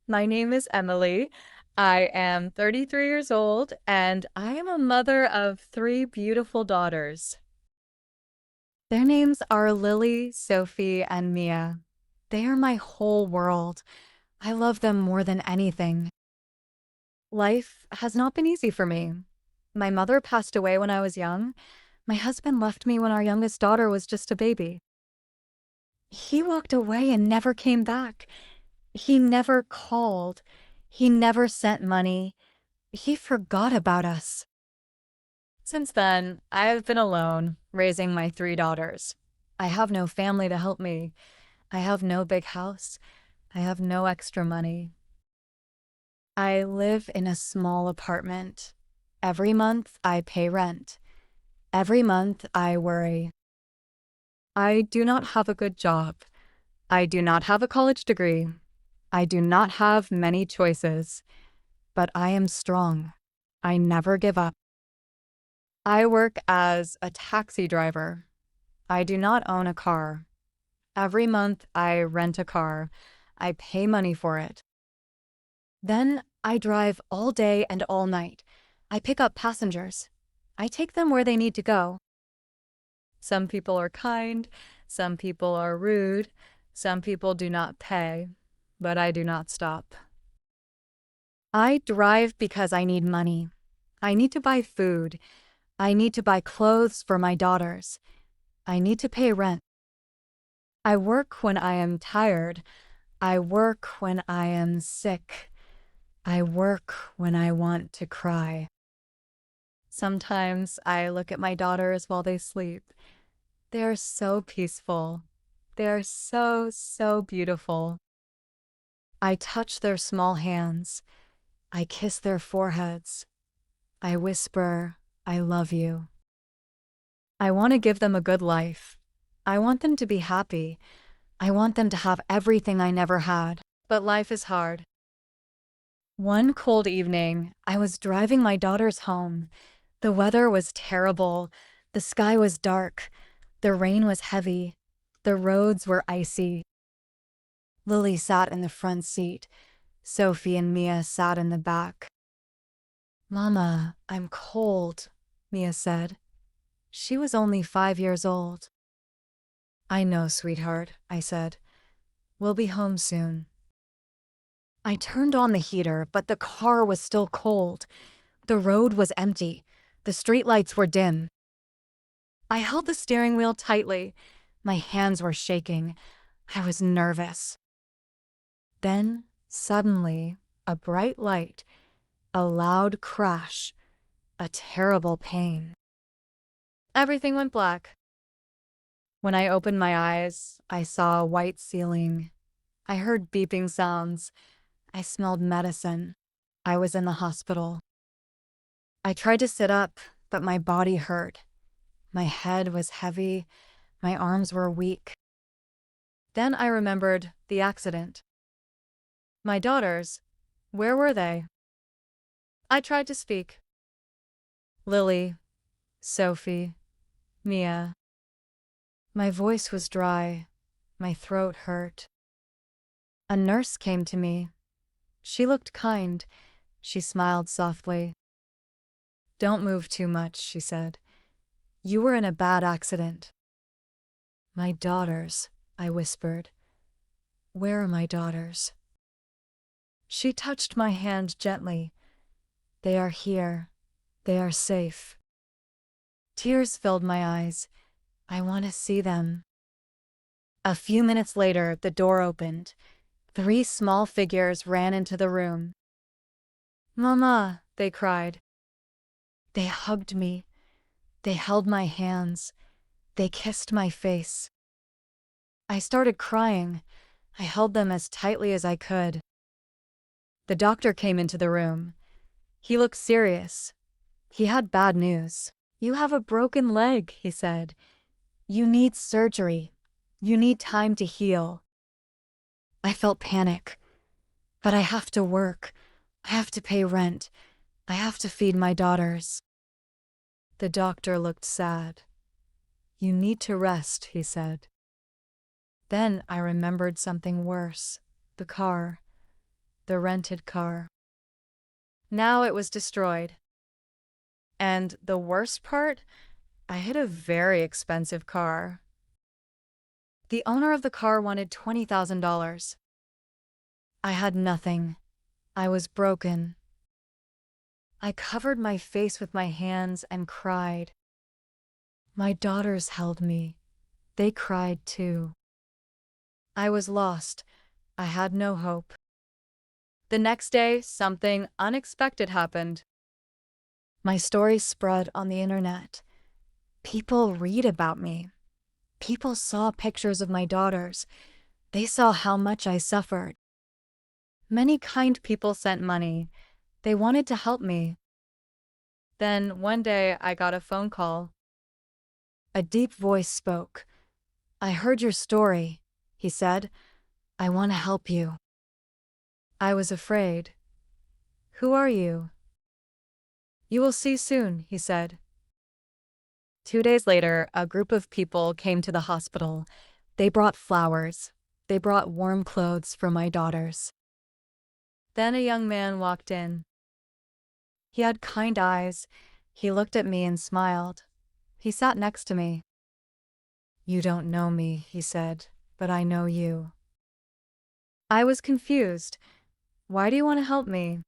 My name is Emily. I am 33 years old and I am a mother of three beautiful daughters. Their names are Lily, Sophie, and Mia. They are my whole world. I love them more than anything. Life has not been easy for me. My mother passed away when I was young. My husband left me when our youngest daughter was just a baby. He walked away and never came back. He never called. He never sent money. He forgot about us. Since then, I have been alone, raising my three daughters. I have no family to help me. I have no big house. I have no extra money. I live in a small apartment. Every month, I pay rent. Every month, I worry. I do not have a good job. I do not have a college degree. I do not have many choices. But I am strong. I never give up. I work as a taxi driver. I do not own a car. Every month I rent a car. I pay money for it. Then I drive all day and all night. I pick up passengers. I take them where they need to go. Some people are kind. Some people are rude. Some people do not pay. But I do not stop. I drive because I need money. I need to buy food. I need to buy clothes for my daughters. I need to pay rent. I work when I am tired. I work when I am sick. I work when I want to cry. Sometimes I look at my daughters while they sleep. They are so peaceful. They are so, so beautiful. I touch their small hands. I kiss their foreheads. I whisper, I love you. I want to give them a good life. I want them to be happy. I want them to have everything I never had. But life is hard. One cold evening, I was driving my daughters home. The weather was terrible. The sky was dark. The rain was heavy. The roads were icy. Lily sat in the front seat. Sophie and Mia sat in the back. "Mama, I'm cold," Mia said. She was only 5 years old. "I know, sweetheart," I said. "We'll be home soon." I turned on the heater, but the car was still cold. The road was empty. The streetlights were dim. I held the steering wheel tightly. My hands were shaking. I was nervous. Then, suddenly, a bright light, a loud crash, a terrible pain. Everything went black. When I opened my eyes, I saw a white ceiling. I heard beeping sounds. I smelled medicine. I was in the hospital. I tried to sit up, but my body hurt. My head was heavy. My arms were weak. Then I remembered the accident. My daughters, where were they? I tried to speak. Lily, Sophie, Mia. My voice was dry. My throat hurt. A nurse came to me. She looked kind. She smiled softly. "Don't move too much," she said. "You were in a bad accident." "My daughters," I whispered. "Where are my daughters?" She touched my hand gently. "They are here. They are safe." Tears filled my eyes. I want to see them. A few minutes later, the door opened. 3 small figures ran into the room. "Mama," they cried. They hugged me. They held my hands. They kissed my face. I started crying. I held them as tightly as I could. The doctor came into the room. He looked serious. He had bad news. "You have a broken leg," he said. "You need surgery. You need time to heal." I felt panic. But I have to work. I have to pay rent. I have to feed my daughters. The doctor looked sad. "You need to rest," he said. Then I remembered something worse. The car. the rented car. Now it was destroyed. And the worst part, I hit a very expensive car. The owner of the car wanted $20,000. I had nothing. I was broken. I covered my face with my hands and cried. My daughters held me. They cried too. I was lost. I had no hope. The next day, something unexpected happened. My story spread on the internet. People read about me. People saw pictures of my daughters. They saw how much I suffered. Many kind people sent money. They wanted to help me. Then one day I got a phone call. A deep voice spoke. "I heard your story," he said. "I want to help you." I was afraid. "Who are you?" "You will see soon," he said. 2 days later, a group of people came to the hospital. They brought flowers. They brought warm clothes for my daughters. Then a young man walked in. He had kind eyes. He looked at me and smiled. He sat next to me. "You don't know me," he said, "but I know you." I was confused. "Why do you want to help me?"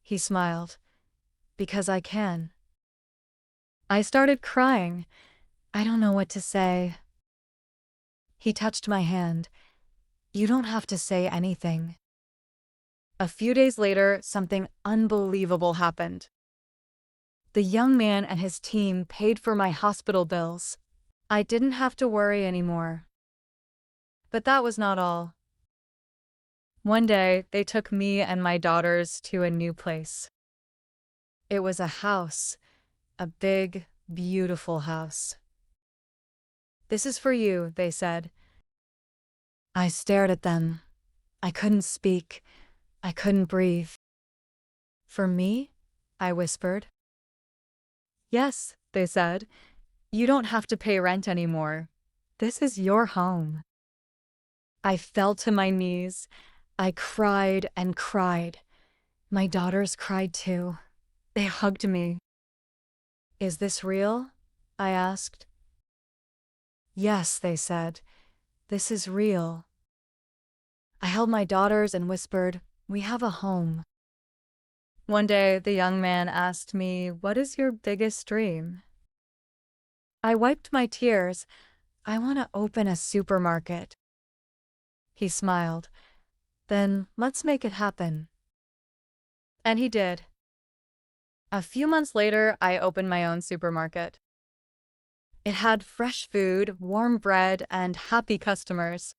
He smiled. "Because I can." I started crying. I don't know what to say. He touched my hand. "You don't have to say anything." A few days later, something unbelievable happened. The young man and his team paid for my hospital bills. I didn't have to worry anymore. But that was not all. One day, they took me and my daughters to a new place. It was a house, a big, beautiful house. "This is for you," they said. I stared at them. I couldn't speak. I couldn't breathe. "For me?" I whispered. "Yes," they said. "You don't have to pay rent anymore. This is your home." I fell to my knees. I cried and cried. My daughters cried too. They hugged me. "Is this real?" I asked. "Yes," they said. "This is real." I held my daughters and whispered, "We have a home." One day, the young man asked me, "What is your biggest dream?" I wiped my tears. "I want to open a supermarket." He smiled. "Then let's make it happen." And he did. A few months later, I opened my own supermarket. It had fresh food, warm bread, and happy customers.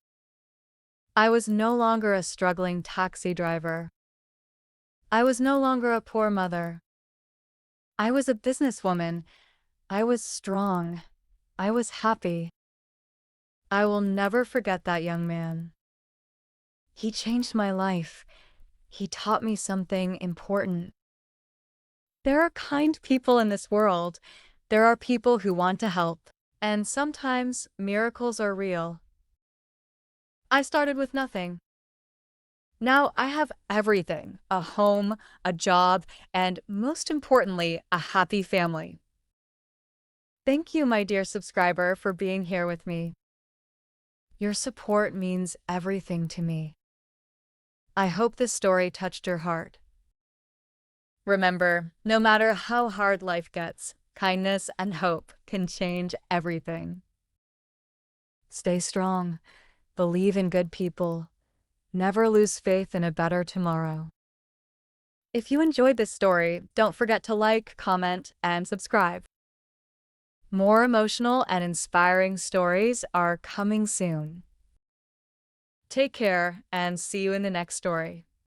I was no longer a struggling taxi driver. I was no longer a poor mother. I was a businesswoman. I was strong. I was happy. I will never forget that young man. He changed my life. He taught me something important. There are kind people in this world. There are people who want to help. And sometimes miracles are real. I started with nothing. Now I have everything: a home, a job, and most importantly, a happy family. Thank you, my dear subscriber, for being here with me. Your support means everything to me. I hope this story touched your heart. Remember, no matter how hard life gets, kindness and hope can change everything. Stay strong. Believe in good people. Never lose faith in a better tomorrow. If you enjoyed this story, don't forget to like, comment, and subscribe. More emotional and inspiring stories are coming soon. Take care and see you in the next story.